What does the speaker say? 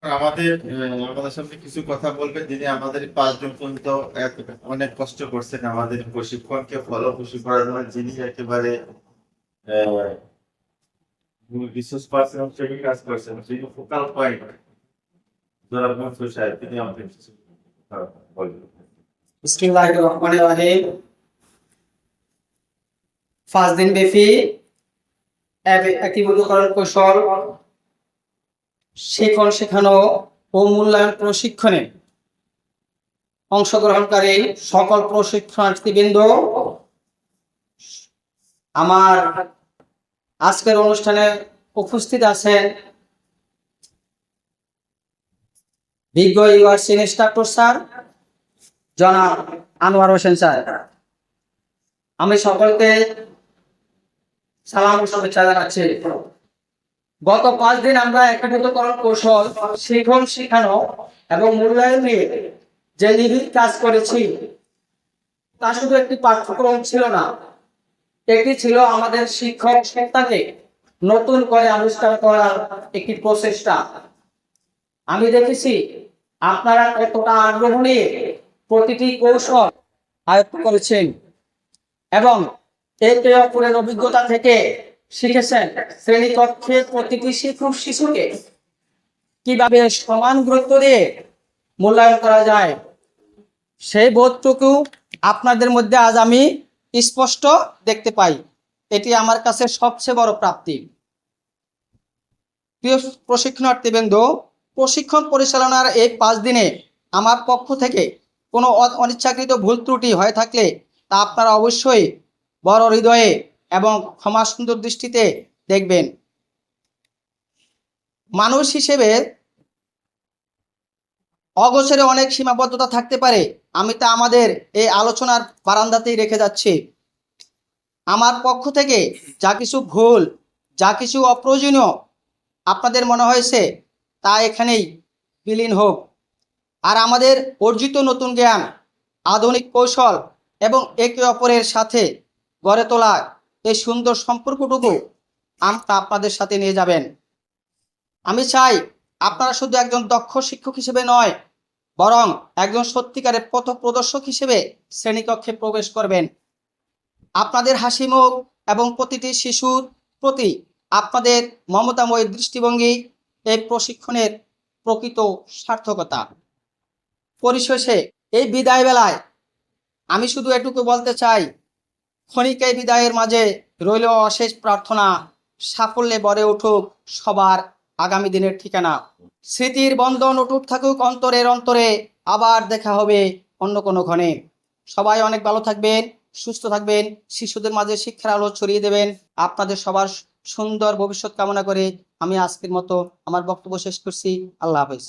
আমাদের আমাদের সামনে কিছু কথা বলবেন যিনি আমাদের 5 জন পর্যন্ত অনেক কষ্ট করছেন আমাদের প্রশিক্ষণকে ফলপ্রসূ করার জন্য, যিনি একেবারে রিসোর্স পার্সন হিসেবে কাজ করছেন, যিনি ফোকাল পয়েন্ট জনাব মনসুর সাহেব, তিনি আমাদের কিছু কথা বলবেন। বিসমিল্লাহির রহমানির রহিম। 5 দিন ব্যাপী একীভূতকরণ কৌশল শেখানো ও মূল্যায়ন প্রশিক্ষণে অংশগ্রহণকারী সকল প্রশিক্ষণার্থীবৃন্দ, আমার আজকের অনুষ্ঠানে উপস্থিত আছেন বিজ্ঞ ইউনিভার্সিটি ইনস্ট্রাক্টর স্যার জনাব আনোয়ার হোসেন স্যার। আমি সকলকে সালাম ও শুভেচ্ছা জানাচ্ছি। গত 5 দিন আমরা একীভূতকরণ কৌশল শেখানো এবং মূল্যায়ন নিয়ে যে নিবিড় কাজ করেছি, তা শুধু একটি পাঠ্যক্রম ছিল না, এটি ছিল আমাদের শিক্ষক সত্তাকে নতুন করে আবিষ্কার করার একটি প্রচেষ্টা। আমি দেখেছি আপনারা কতটা আগ্রহ নিয়ে প্রতিটি কৌশল আয়ত্ত করেছেন এবং একে অপরের অভিজ্ঞতা থেকে শিখেছেন শ্রেণীকক্ষে প্রতিটি শিশুকে কিভাবে সমান গুরুত্ব দিয়ে মূল্যায়ন করা যায়, সেই বোধটুকু আপনাদের মধ্যে আজ আমি স্পষ্ট দেখতে পাই। এটি আমার কাছে সবচেয়ে বড় প্রাপ্তি। প্রিয় প্রশিক্ষণার্থীবৃন্দ, প্রশিক্ষণ পরিচালনার এই 5 দিনে আমার পক্ষ থেকে কোনো অনিচ্ছাকৃত ভুল ত্রুটি হয়ে থাকলে তা আপনারা অবশ্যই বড় হৃদয়ে এবং ক্ষমা সুন্দর দৃষ্টিতে দেখবেন। মানুষ হিসেবে অগোচরে অনেক সীমাবদ্ধতা থাকতে পারে, আমি তা আমাদের এই আলোচনার বারান্দাতেই রেখে যাচ্ছি। আমার পক্ষ থেকে যা কিছু ভুল, যা কিছু অপ্রয়োজনীয় আপনাদের মনে হয়েছে, তা এখানেই বিলীন হোক। আর আমাদের অর্জিত নতুন জ্ঞান, আধুনিক কৌশল এবং একে অপরের সাথে গড়ে তোলা এই সুন্দর সম্পর্কটুকু আমরা আপনাদের সাথে নিয়ে যাবেন। আমি চাই আপনারা শুধু একজন দক্ষ শিক্ষক হিসেবে নয়, বরং একজন সত্যিকারের পথ প্রদর্শক হিসেবে শ্রেণীকক্ষে প্রবেশ করবেন। আপনাদের হাসি মুখ এবং প্রতিটি শিশুর প্রতি আপনাদের মমতাময় দৃষ্টিভঙ্গি এই প্রশিক্ষণের প্রকৃত সার্থকতা। পরিশেষে এই বিদায় বেলায় আমি শুধু এটুকু বলতে চাই, ক্ষণিক এই বিদায়ের মাঝে রইল অশেষ প্রার্থনা, সাফল্যে ভরে উঠুক সবার আগামী দিনের ঠিকানা। স্মৃতির বন্ধন অটুট থাকুক অন্তরের অন্তরে, আবার দেখা হবে অন্য কোনো ক্ষণে। সবাই অনেক ভালো থাকবেন, সুস্থ থাকবেন, শিশুদের মাঝে শিক্ষার আলো ছড়িয়ে দেবেন। আপনাদের সবার সুন্দর ভবিষ্যৎ কামনা করে আমি আজকের মতো আমার বক্তব্য শেষ করছি। আল্লাহ হাফেজ।